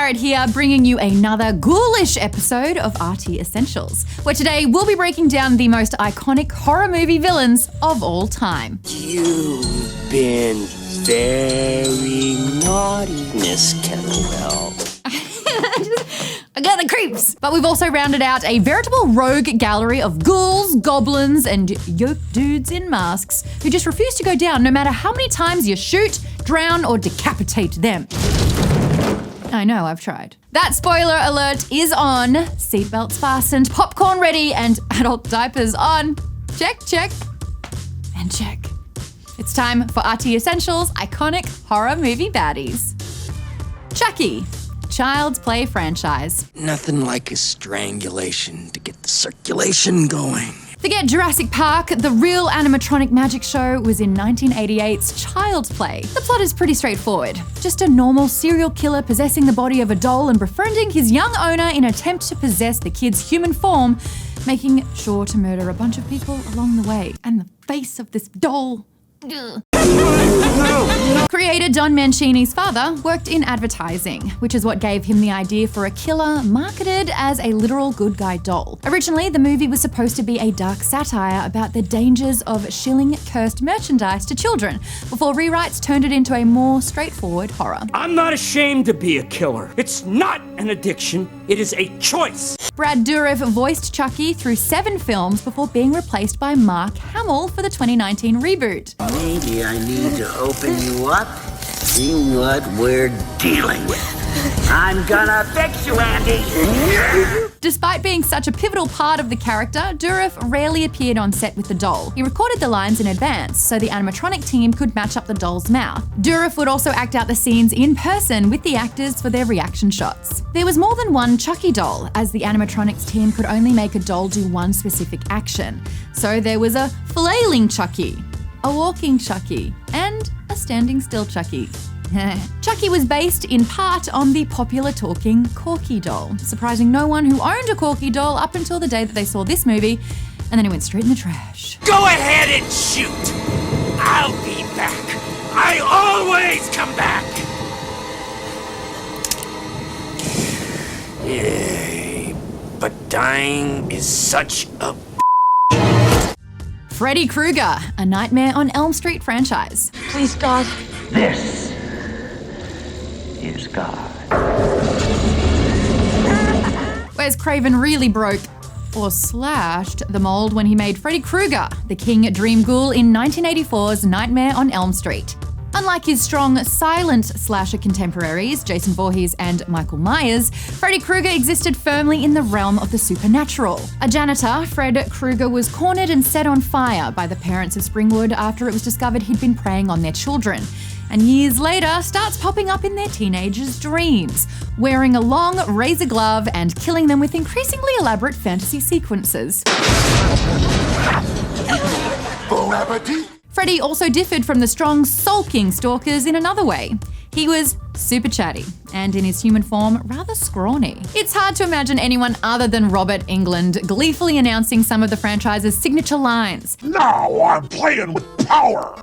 Jared here, bringing you another ghoulish episode of RT Essentials, where today we'll be breaking down the most iconic horror movie villains of all time. You've been very naughty, Miss Kettlewell. I got the creeps. But we've also rounded out a veritable rogue gallery of ghouls, goblins, and yoked dudes in masks who just refuse to go down no matter how many times you shoot, drown, or decapitate them. I know, I've tried. That spoiler alert is on. Seatbelts fastened, popcorn ready, and adult diapers on. Check, check, and check. It's time for RT Essentials iconic horror movie baddies. Chucky. Child's Play franchise. Nothing like a strangulation to get the circulation going. Forget Jurassic Park, the real animatronic magic show was in 1988's Child's Play. The plot is pretty straightforward. Just a normal serial killer possessing the body of a doll and befriending his young owner in an attempt to possess the kid's human form, making sure to murder a bunch of people along the way. And the face of this doll. Ugh. Creator Don Mancini's father worked in advertising, which is what gave him the idea for a killer marketed as a literal good guy doll. Originally, the movie was supposed to be a dark satire about the dangers of shilling cursed merchandise to children, before rewrites turned it into a more straightforward horror. I'm not ashamed to be a killer. It's not an addiction, it is a choice. Brad Dourif voiced Chucky through 7 films before being replaced by Mark Hamill for the 2019 reboot. Maybe I need to open you up, see what we're dealing with. I'm gonna fix you, Andy. Despite being such a pivotal part of the character, Dourif rarely appeared on set with the doll. He recorded the lines in advance so the animatronic team could match up the doll's mouth. Dourif would also act out the scenes in person with the actors for their reaction shots. There was more than one Chucky doll, as the animatronics team could only make a doll do one specific action. So there was a flailing Chucky, a walking Chucky, and a standing still Chucky. Chucky was based in part on the popular talking Corky doll, surprising no one who owned a Corky doll up until the day that they saw this movie, and then it went straight in the trash. Go ahead and shoot. I'll be back. I always come back. Yay, but dying is such a Freddy Krueger, a Nightmare on Elm Street franchise. Please, God. This is God. Whereas Craven really broke or slashed the mold when he made Freddy Krueger, the King Dream Ghoul in 1984's Nightmare on Elm Street. Unlike his strong, silent slasher contemporaries, Jason Voorhees and Michael Myers, Freddy Krueger existed firmly in the realm of the supernatural. A janitor, Fred Krueger was cornered and set on fire by the parents of Springwood after it was discovered he'd been preying on their children, and years later starts popping up in their teenagers' dreams, wearing a long razor glove and killing them with increasingly elaborate fantasy sequences. Bon appetit! Freddy also differed from the strong, sulking stalkers in another way. He was super chatty, and in his human form, rather scrawny. It's hard to imagine anyone other than Robert Englund gleefully announcing some of the franchise's signature lines. Now I'm playing with power!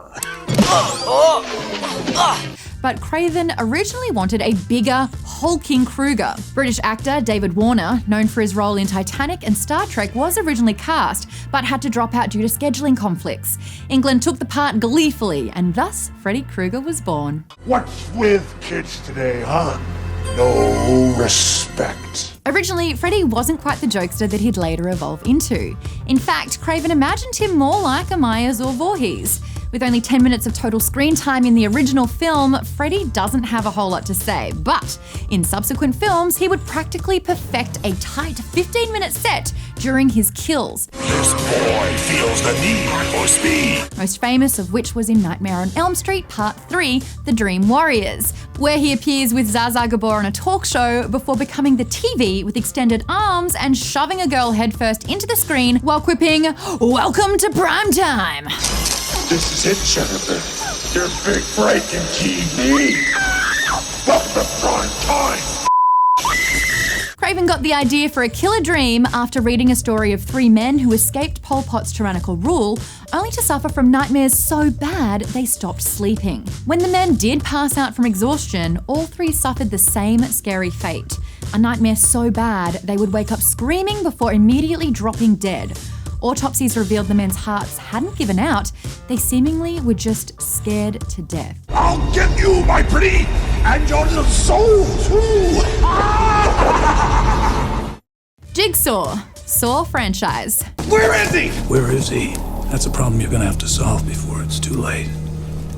But Craven originally wanted a bigger, hulking Krueger. British actor David Warner, known for his role in Titanic and Star Trek, was originally cast, but had to drop out due to scheduling conflicts. England took the part gleefully, and thus Freddy Krueger was born. What's with kids today, huh? No respect. Originally, Freddy wasn't quite the jokester that he'd later evolve into. In fact, Craven imagined him more like a Myers or Voorhees. With only 10 minutes of total screen time in the original film, Freddy doesn't have a whole lot to say, but in subsequent films, he would practically perfect a tight 15-minute set during his kills. This boy feels the need for speed. Most famous of which was in Nightmare on Elm Street Part 3, The Dream Warriors, where he appears with Zsa Zsa Gabor on a talk show before becoming the TV with extended arms and shoving a girl headfirst into the screen while quipping, "Welcome to primetime." This is it, Jennifer. Your big breaking TV. Welcome to prime time. Craven got the idea for a killer dream after reading a story of 3 men who escaped Pol Pot's tyrannical rule, only to suffer from nightmares so bad they stopped sleeping. When the men did pass out from exhaustion, all 3 suffered the same scary fate. A nightmare so bad they would wake up screaming before immediately dropping dead. Autopsies revealed the men's hearts hadn't given out, they seemingly were just scared to death. I'll get you, my pretty, and your little soul too! Jigsaw, Saw franchise. Where is he? Where is he? That's a problem you're gonna have to solve before it's too late.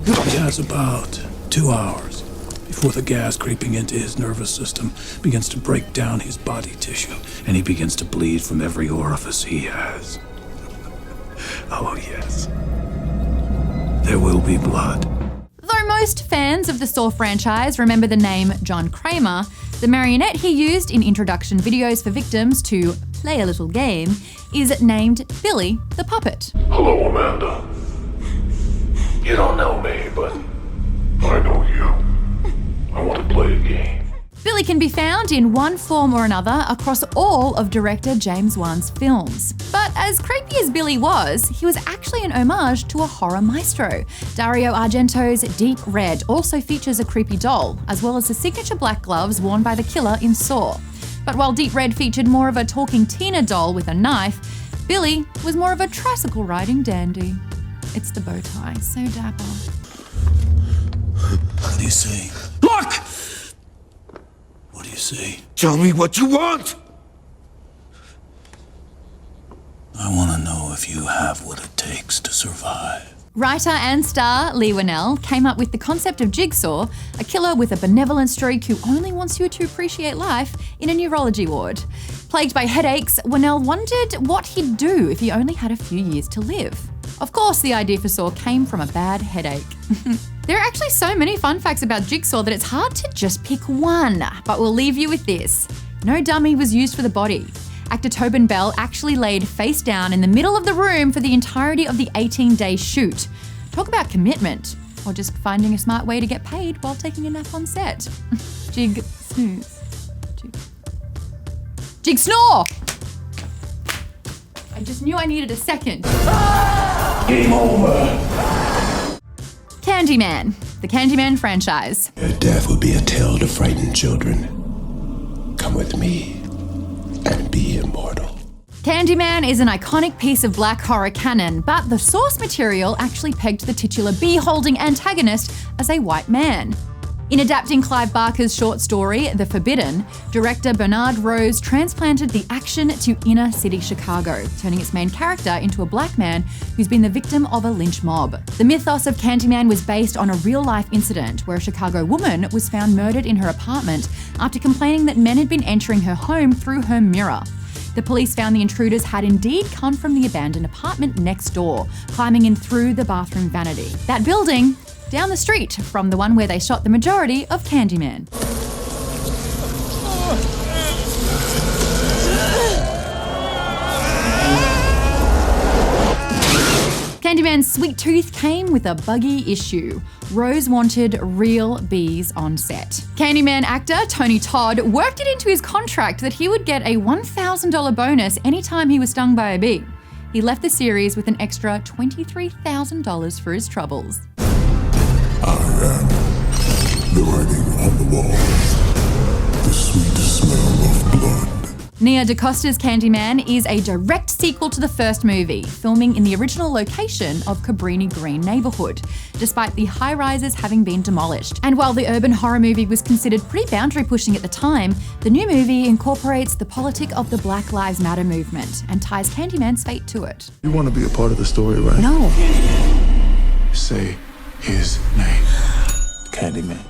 He has about 2 hours before the gas creeping into his nervous system begins to break down his body tissue, and he begins to bleed from every orifice he has. Oh yes. There will be blood. Though most fans of the Saw franchise remember the name John Kramer, the marionette he used in introduction videos for victims to play a little game is named Billy the Puppet. Hello, Amanda. You don't know me, but I know you. I want to play a game. Billy can be found in one form or another across all of director James Wan's films. But as creepy as Billy was, he was actually an homage to a horror maestro. Dario Argento's Deep Red also features a creepy doll, as well as the signature black gloves worn by the killer in Saw. But while Deep Red featured more of a talking Tina doll with a knife, Billy was more of a tricycle riding dandy. It's the bow tie, so dapper. What do you see? Look! What do you see? Tell me what you want! I want to know if you have what it takes to survive. Writer and star Leigh Whannell came up with the concept of Jigsaw, a killer with a benevolent streak who only wants you to appreciate life in a neurology ward. Plagued by headaches, Whannell wondered what he'd do if he only had a few years to live. Of course, the idea for Saw came from a bad headache. There are actually so many fun facts about Jigsaw that it's hard to just pick one, but we'll leave you with this. No dummy was used for the body. Actor Tobin Bell actually laid face down in the middle of the room for the entirety of the 18-day shoot. Talk about commitment, or just finding a smart way to get paid while taking a nap on set. Jig snooze. Jig snore! I just knew I needed a second. Game over! Candyman, the Candyman franchise. Your death will be a tale to frighten children. Come with me and be immortal. Candyman is an iconic piece of black horror canon, but the source material actually pegged the titular bee-holding antagonist as a white man. In adapting Clive Barker's short story, The Forbidden, director Bernard Rose transplanted the action to inner city Chicago, turning its main character into a black man who's been the victim of a lynch mob. The mythos of Candyman was based on a real-life incident where a Chicago woman was found murdered in her apartment after complaining that men had been entering her home through her mirror. The police found the intruders had indeed come from the abandoned apartment next door, climbing in through the bathroom vanity. That building, down the street from the one where they shot the majority of Candyman. Candyman's sweet tooth came with a buggy issue. Rose wanted real bees on set. Candyman actor Tony Todd worked it into his contract that he would get a $1,000 bonus anytime he was stung by a bee. He left the series with an extra $23,000 for his troubles. I am the writing on the wall, the sweet smell of blood. Nia DaCosta's Candyman is a direct sequel to the first movie, filming in the original location of Cabrini Green neighborhood, despite the high-rises having been demolished. And while the urban horror movie was considered pretty boundary-pushing at the time, the new movie incorporates the politic of the Black Lives Matter movement and ties Candyman's fate to it. You want to be a part of the story, right? No. Say his name. Candyman.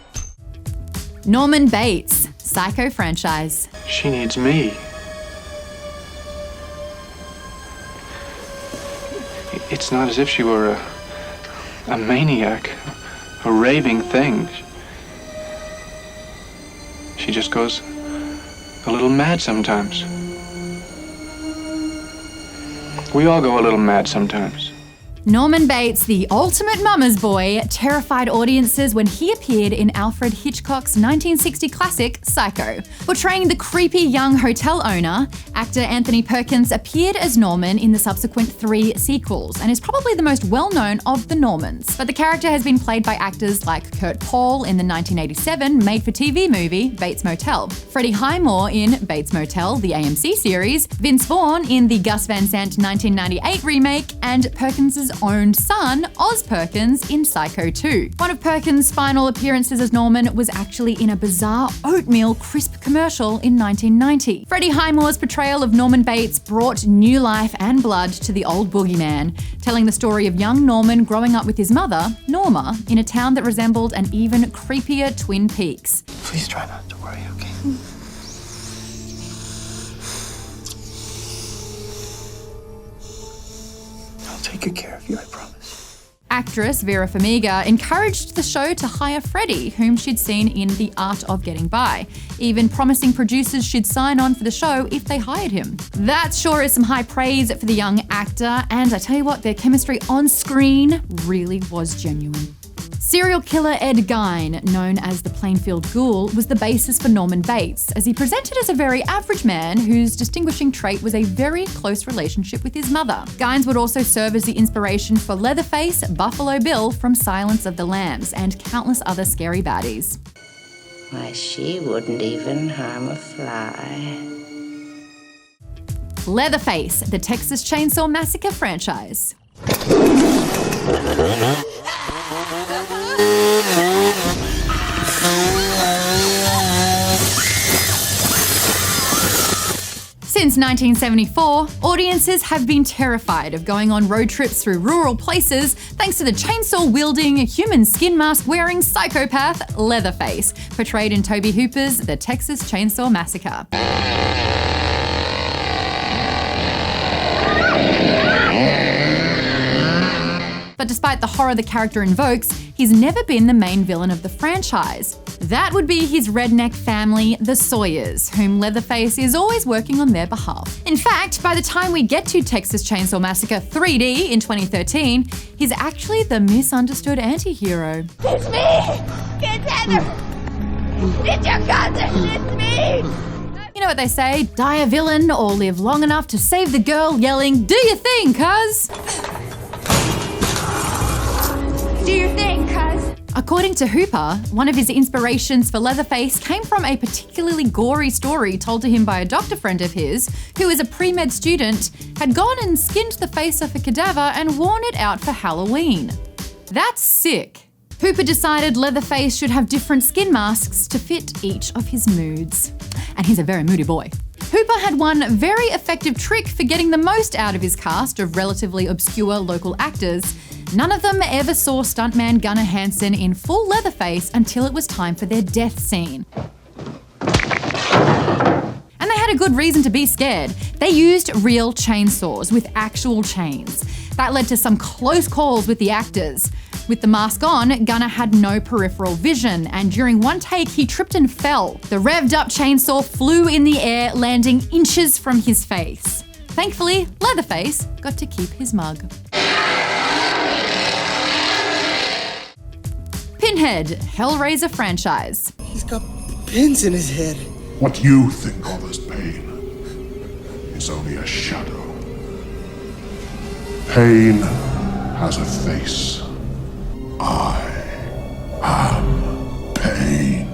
Norman Bates, Psycho franchise. She needs me. It's not as if she were a maniac, a raving thing. She just goes a little mad sometimes. We all go a little mad sometimes. Norman Bates, the ultimate mama's boy, terrified audiences when he appeared in Alfred Hitchcock's 1960 classic, Psycho. Portraying the creepy young hotel owner, actor Anthony Perkins appeared as Norman in the subsequent 3 sequels and is probably the most well-known of the Normans. But the character has been played by actors like Kurt Paul in the 1987 made-for-TV movie Bates Motel, Freddie Highmore in Bates Motel, the AMC series, Vince Vaughn in the Gus Van Sant 1998 remake, and Perkins' own son, Oz Perkins, in Psycho 2. One of Perkins' final appearances as Norman was actually in a bizarre oatmeal crisp commercial in 1990. Freddie Highmore's portrayal of Norman Bates brought new life and blood to the old boogeyman, telling the story of young Norman growing up with his mother, Norma, in a town that resembled an even creepier Twin Peaks. Please try not to worry, okay? I'll take good care of you, I promise. Actress Vera Farmiga encouraged the show to hire Freddy, whom she'd seen in The Art of Getting By, even promising producers she'd sign on for the show if they hired him. That sure is some high praise for the young actor, and I tell you what, their chemistry on screen really was genuine. Serial killer Ed Gein, known as the Plainfield Ghoul, was the basis for Norman Bates, as he presented as a very average man whose distinguishing trait was a very close relationship with his mother. Geins would also serve as the inspiration for Leatherface, Buffalo Bill from Silence of the Lambs, and countless other scary baddies. Why, she wouldn't even harm a fly. Leatherface, the Texas Chainsaw Massacre franchise. Since 1974, audiences have been terrified of going on road trips through rural places thanks to the chainsaw-wielding, human skin mask-wearing psychopath Leatherface, portrayed in Tobe Hooper's The Texas Chainsaw Massacre. But despite the horror the character invokes, he's never been the main villain of the franchise. That would be his redneck family, the Sawyers, whom Leatherface is always working on their behalf. In fact, by the time we get to Texas Chainsaw Massacre 3D in 2013, he's actually the misunderstood anti-hero. It's me! Kid Heather! It's your cousin! It's me! You know what they say, die a villain or live long enough to save the girl yelling, "Do your thing, cuz!" Do your thing, cuz. According to Hooper, one of his inspirations for Leatherface came from a particularly gory story told to him by a doctor friend of his, who as a pre-med student had gone and skinned the face of a cadaver and worn it out for Halloween. That's sick. Hooper decided Leatherface should have different skin masks to fit each of his moods. And he's a very moody boy. Hooper had one very effective trick for getting the most out of his cast of relatively obscure local actors. None of them ever saw stuntman Gunnar Hansen in full Leatherface until it was time for their death scene. And they had a good reason to be scared. They used real chainsaws with actual chains. That led to some close calls with the actors. With the mask on, Gunnar had no peripheral vision, and during one take he tripped and fell. The revved up chainsaw flew in the air, landing inches from his face. Thankfully, Leatherface got to keep his mug. Pinhead, Hellraiser franchise. He's got pins in his head. What you think of as pain is only a shadow. Pain has a face. I am pain.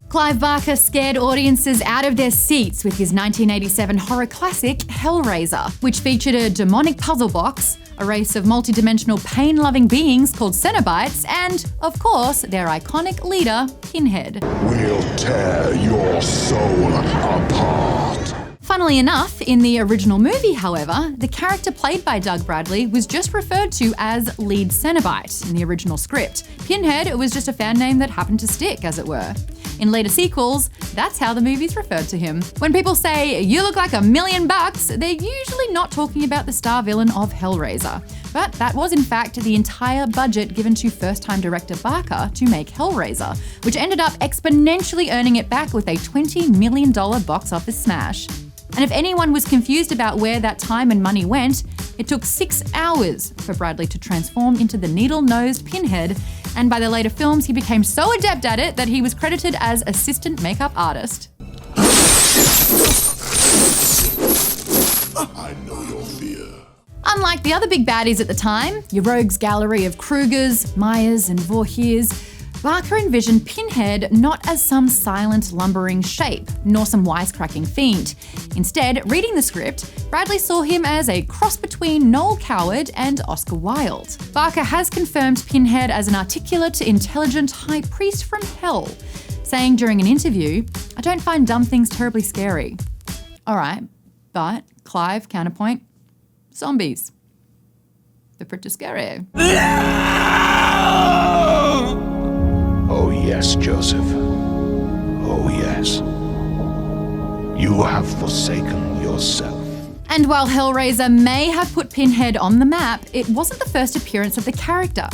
Clive Barker scared audiences out of their seats with his 1987 horror classic Hellraiser, which featured a demonic puzzle box, a race of multidimensional pain-loving beings called Cenobites, and, of course, their iconic leader, Pinhead. We'll tear your soul apart. Funnily enough, in the original movie, however, the character played by Doug Bradley was just referred to as Lead Cenobite in the original script. Pinhead was just a fan name that happened to stick, as it were. In later sequels, that's how the movies referred to him. When people say, "You look like $1 million," they're usually not talking about the star villain of Hellraiser. But that was in fact the entire budget given to first-time director Barker to make Hellraiser, which ended up exponentially earning it back with a $20 million box office smash. And if anyone was confused about where that time and money went, it took 6 hours for Bradley to transform into the needle-nosed Pinhead, and by the later films he became so adept at it that he was credited as assistant makeup artist. I know your fear. Unlike the other big baddies at the time, your rogues gallery of Krugers, Myers and Voorhees, Barker envisioned Pinhead not as some silent, lumbering shape, nor some wisecracking fiend. Instead, reading the script, Bradley saw him as a cross between Noel Coward and Oscar Wilde. Barker has confirmed Pinhead as an articulate, intelligent high priest from hell, saying during an interview, "I don't find dumb things terribly scary." Alright, but Clive, counterpoint, zombies. They're pretty scary. Oh yes, Joseph. Oh yes. You have forsaken yourself. And while Hellraiser may have put Pinhead on the map, it wasn't the first appearance of the character.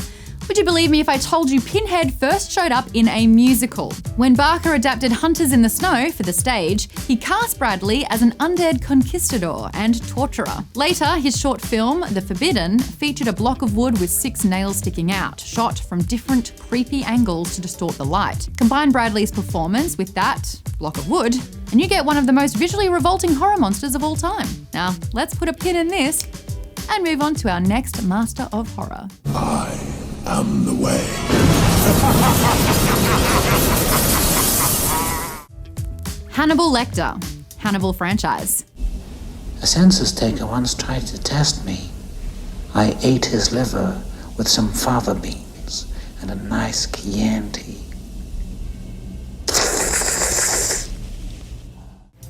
Would you believe me if I told you Pinhead first showed up in a musical? When Barker adapted Hunters in the Snow for the stage, he cast Bradley as an undead conquistador and torturer. Later, his short film, The Forbidden, featured a block of wood with 6 nails sticking out, shot from different creepy angles to distort the light. Combine Bradley's performance with that block of wood, and you get one of the most visually revolting horror monsters of all time. Now, let's put a pin in this and move on to our next master of horror. I am the way. Hannibal Lecter, Hannibal franchise. A census taker once tried to test me. I ate his liver with some fava beans and a nice Chianti.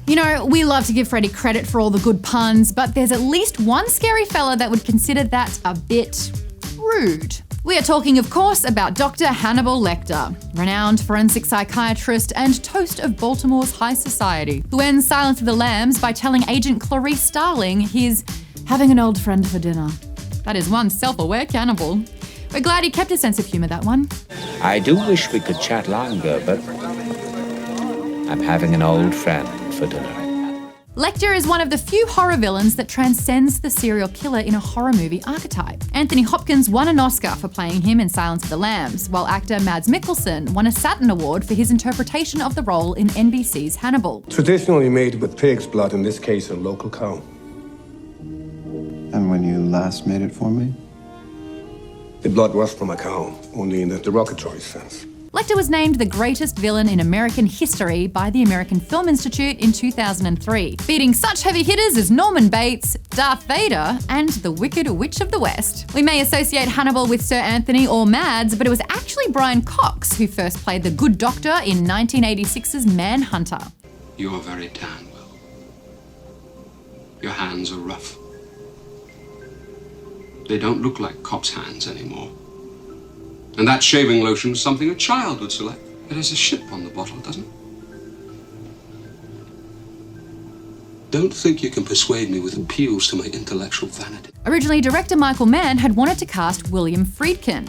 You know, we love to give Freddy credit for all the good puns, but there's at least one scary fella that would consider that a bit rude. We are talking, of course, about Dr. Hannibal Lecter, renowned forensic psychiatrist and toast of Baltimore's high society, who ends Silence of the Lambs by telling Agent Clarice Starling he's having an old friend for dinner. That is one self-aware cannibal. We're glad he kept his sense of humour, that one. I do wish we could chat longer, but I'm having an old friend for dinner. Lecter is one of the few horror villains that transcends the serial killer in a horror movie archetype. Anthony Hopkins won an Oscar for playing him in Silence of the Lambs, while actor Mads Mikkelsen won a Saturn Award for his interpretation of the role in NBC's Hannibal. Traditionally made with pig's blood, in this case a local cow. And when you last made it for me? The blood was from a cow, only in the derogatory sense. Lecter was named the greatest villain in American history by the American Film Institute in 2003, beating such heavy hitters as Norman Bates, Darth Vader, and the Wicked Witch of the West. We may associate Hannibal with Sir Anthony or Mads, but it was actually Brian Cox who first played the Good Doctor in 1986's Manhunter. You're very tan, Will. Your hands are rough. They don't look like cops' hands anymore. And that shaving lotion is something a child would select. It has a ship on the bottle, doesn't it? Don't think you can persuade me with appeals to my intellectual vanity. Originally, director Michael Mann had wanted to cast William Friedkin,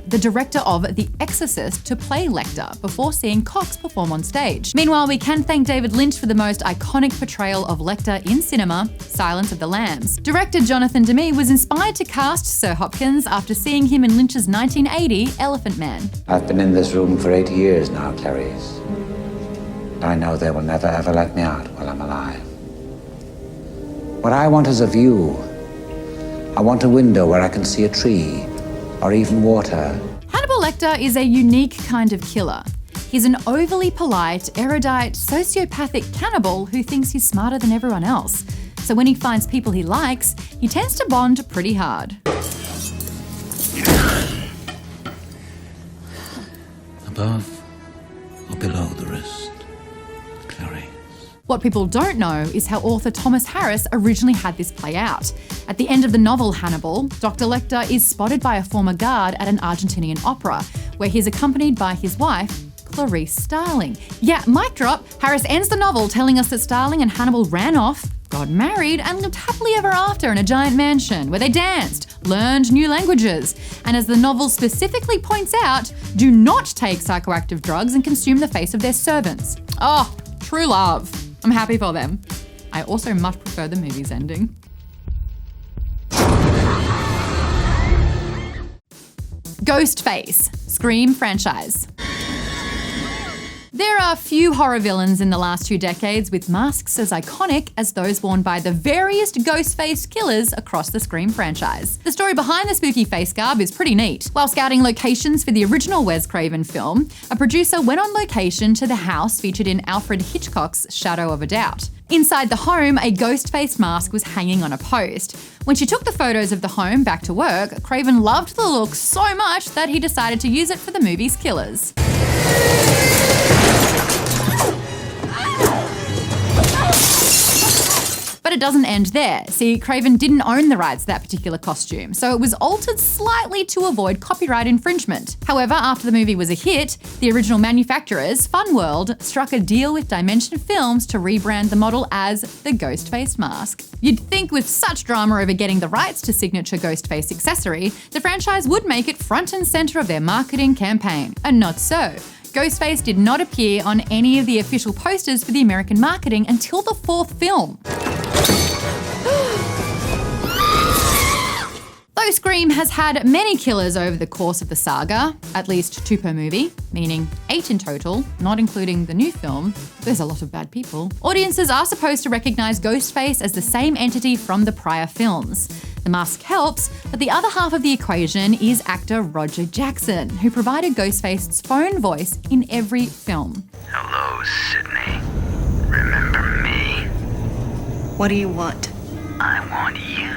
the director of The Exorcist, to play Lecter before seeing Cox perform on stage. Meanwhile, we can thank David Lynch for the most iconic portrayal of Lecter in cinema, Silence of the Lambs. Director Jonathan Demme was inspired to cast Sir Hopkins after seeing him in Lynch's 1980 Elephant Man. I've been in this room for 8 years now, Clarice. I know they will never ever let me out while I'm alive. What I want is a view. I want a window where I can see a tree, or even water. Hannibal Lecter is a unique kind of killer. He's an overly polite, erudite, sociopathic cannibal who thinks he's smarter than everyone else. So when he finds people he likes, he tends to bond pretty hard. Above or below the wrist, Clarice. What people don't know is how author Thomas Harris originally had this play out. At the end of the novel Hannibal, Dr. Lecter is spotted by a former guard at an Argentinian opera, where he's accompanied by his wife, Clarice Starling. Yeah, mic drop, Harris ends the novel telling us that Starling and Hannibal ran off, got married, and lived happily ever after in a giant mansion, where they danced, learned new languages, and as the novel specifically points out, do not take psychoactive drugs and consume the face of their servants. Oh, true love. I'm happy for them. I I also much prefer the movie's ending. Ghostface, Scream franchise. There are few horror villains in the last 2 decades with masks as iconic as those worn by the various Ghostface killers across the Scream franchise. The story behind the spooky face garb is pretty neat. While scouting locations for the original Wes Craven film, a producer went on location to the house featured in Alfred Hitchcock's Shadow of a Doubt. Inside the home, a Ghostface mask was hanging on a post. When she took the photos of the home back to work, Craven loved the look so much that he decided to use it for the movie's killers. But it doesn't end there. See, Craven didn't own the rights to that particular costume, so it was altered slightly to avoid copyright infringement. However, after the movie was a hit, the original manufacturers, Fun World, struck a deal with Dimension Films to rebrand the model as the Ghostface mask. You'd think with such drama over getting the rights to signature Ghostface accessory, the franchise would make it front and center of their marketing campaign. And not so. Ghostface did not appear on any of the official posters for the American marketing until the 4th film. Though Scream has had many killers over the course of the saga, at least 2 per movie, meaning 8 in total, not including the new film, there's a lot of bad people, audiences are supposed to recognize Ghostface as the same entity from the prior films. The mask helps, but the other half of the equation is actor Roger Jackson, who provided Ghostface's phone voice in every film. Hello, Sydney. Remember me? What do you want? I want you.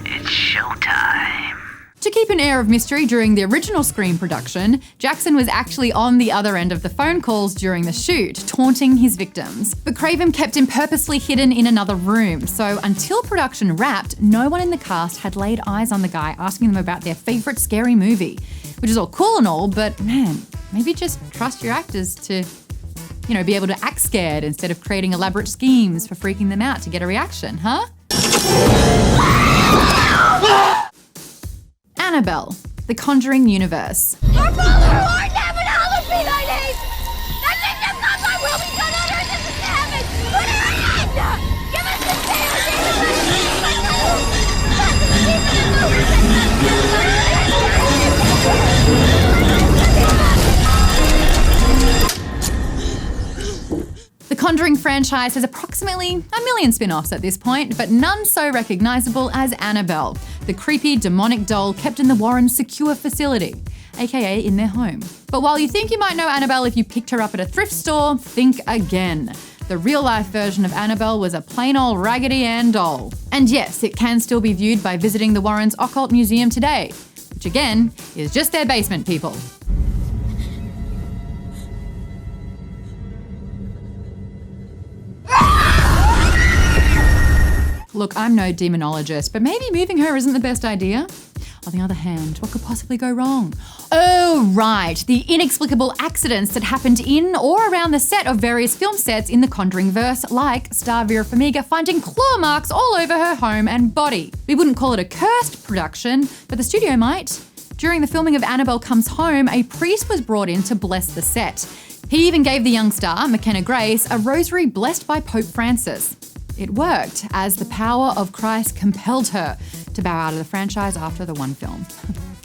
It's showtime. To keep an air of mystery during the original Scream production, Jackson was actually on the other end of the phone calls during the shoot, taunting his victims. But Craven kept him purposely hidden in another room, so until production wrapped, no one in the cast had laid eyes on the guy asking them about their favourite scary movie. Which is all cool and all, but man, maybe just trust your actors to, be able to act scared instead of creating elaborate schemes for freaking them out to get a reaction, huh? Annabelle, The Conjuring Universe. Your father warned them and all of me, ladies! That victim comes I will be done on earth as a heaven! Put her in! Give us the The Conjuring franchise has approximately 1 million spin-offs at this point, but none so recognisable as Annabelle, the creepy, demonic doll kept in the Warrens' secure facility, aka in their home. But while you think you might know Annabelle if you picked her up at a thrift store, think again. The real-life version of Annabelle was a plain old Raggedy Ann doll. And yes, it can still be viewed by visiting the Warrens' Occult Museum today, which again, is just their basement, people. Look, I'm no demonologist, but maybe moving her isn't the best idea. On the other hand, what could possibly go wrong? Oh, right, the inexplicable accidents that happened in or around the set of various film sets in the Conjuring verse, like Star Vera Farmiga finding claw marks all over her home and body. We wouldn't call it a cursed production, but the studio might. During the filming of Annabelle Comes Home, a priest was brought in to bless the set. He even gave the young star, McKenna Grace, a rosary blessed by Pope Francis. It worked, as the power of Christ compelled her to bow out of the franchise after the one film.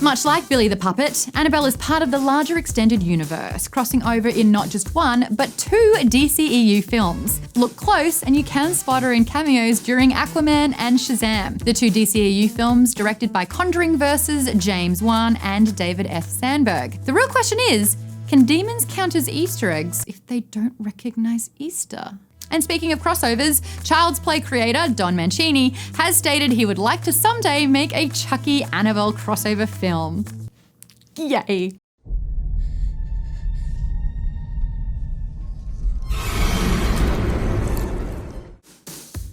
Much like Billy the Puppet, Annabelle is part of the larger extended universe, crossing over in not just 1, but 2 DCEU films. Look close and you can spot her in cameos during Aquaman and Shazam, the 2 DCEU films directed by Conjuringverse's James Wan and David F. Sandberg. The real question is, can demons count as Easter eggs if they don't recognize Easter? And speaking of crossovers, Child's Play creator Don Mancini has stated he would like to someday make a Chucky Annabelle crossover film. Yay.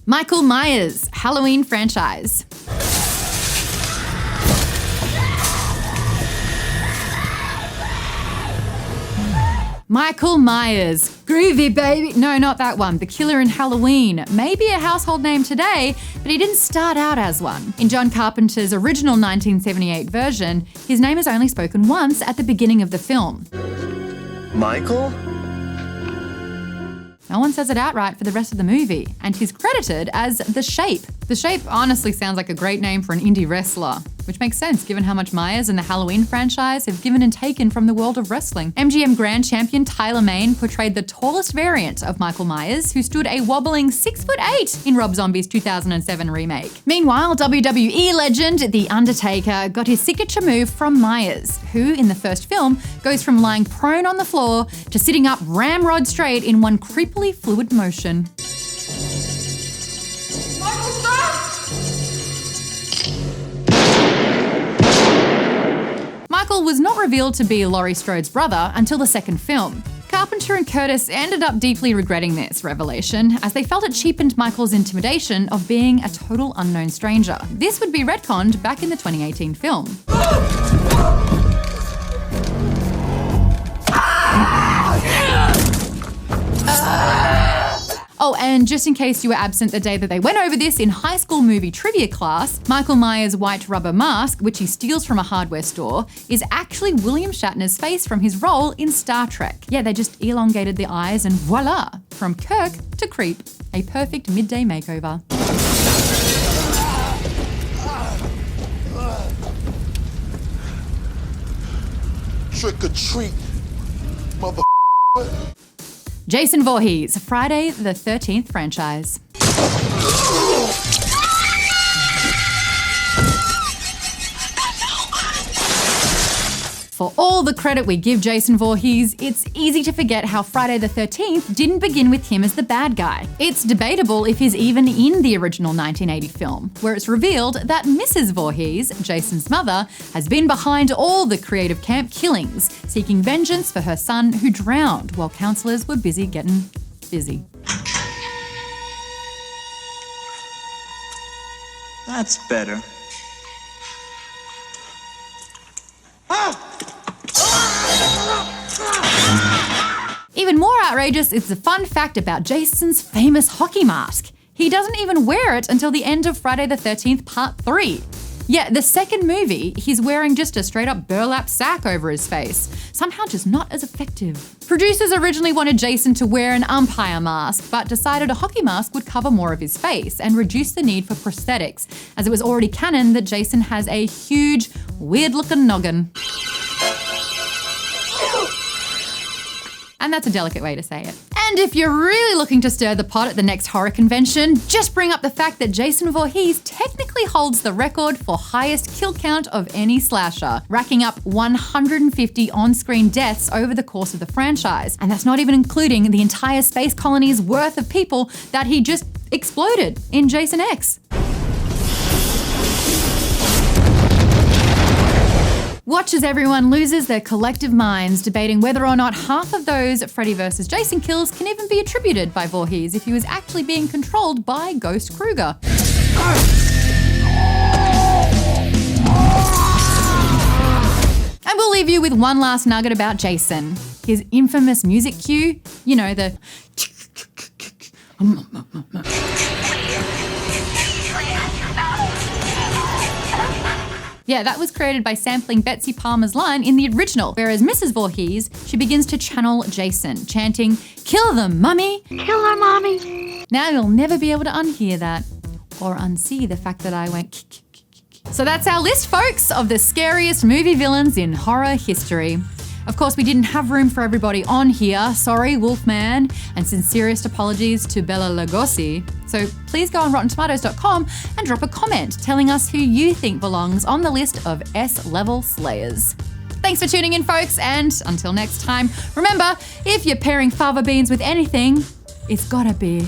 Michael Myers, Halloween franchise. Michael Myers, groovy baby. No, not that one. The killer in Halloween. Maybe a household name today, but he didn't start out as one. In John Carpenter's original 1978 version, his name is only spoken once at the beginning of the film. Michael? No one says it outright for the rest of the movie, and he's credited as The Shape. The Shape honestly sounds like a great name for an indie wrestler, which makes sense given how much Myers and the Halloween franchise have given and taken from the world of wrestling. MGM Grand Champion Tyler Mane portrayed the tallest variant of Michael Myers, who stood a wobbling 6'8" in Rob Zombie's 2007 remake. Meanwhile, WWE legend The Undertaker got his signature move from Myers, who in the first film goes from lying prone on the floor to sitting up ramrod straight in one creepily fluid motion. Michael was not revealed to be Laurie Strode's brother until the second film. Carpenter and Curtis ended up deeply regretting this revelation, as they felt it cheapened Michael's intimidation of being a total unknown stranger. This would be retconned back in the 2018 film. Oh, and just in case you were absent the day that they went over this in high school movie trivia class, Michael Myers' white rubber mask, which he steals from a hardware store, is actually William Shatner's face from his role in Star Trek. Yeah, they just elongated the eyes and voila, from Kirk to creep. A perfect midday makeover. Trick or treat, mother. Jason Voorhees, Friday the 13th franchise. For all the credit we give Jason Voorhees, it's easy to forget how Friday the 13th didn't begin with him as the bad guy. It's debatable if he's even in the original 1980 film, where it's revealed that Mrs. Voorhees, Jason's mother, has been behind all the creative camp killings, seeking vengeance for her son who drowned while counselors were busy getting busy. That's better. Even more outrageous is the fun fact about Jason's famous hockey mask. He doesn't even wear it until the end of Friday the 13th Part 3. Yeah, the second movie, he's wearing just a straight up burlap sack over his face. Somehow just not as effective. Producers originally wanted Jason to wear an umpire mask, but decided a hockey mask would cover more of his face and reduce the need for prosthetics, as it was already canon that Jason has a huge, weird-looking noggin. And that's a delicate way to say it. And if you're really looking to stir the pot at the next horror convention, just bring up the fact that Jason Voorhees technically holds the record for highest kill count of any slasher, racking up 150 on-screen deaths over the course of the franchise. And that's not even including the entire space colony's worth of people that he just exploded in Jason X. Watch as everyone loses their collective minds debating whether or not half of those Freddy vs. Jason kills can even be attributed by Voorhees if he was actually being controlled by Ghost Krueger. And we'll leave you with one last nugget about Jason. His infamous music cue, you know, the yeah, that was created by sampling Betsy Palmer's line in the original, whereas Mrs. Voorhees, she begins to channel Jason, chanting, "Kill them, mummy! Kill her, mommy!" Now you'll never be able to unhear that, or unsee the fact that I went So that's our list, folks, of the scariest movie villains in horror history. Of course, we didn't have room for everybody on here. Sorry, Wolfman, and sincerest apologies to Bela Lugosi. So please go on RottenTomatoes.com and drop a comment telling us who you think belongs on the list of S-level slayers. Thanks for tuning in, folks, and until next time, remember, if you're pairing fava beans with anything, it's gotta be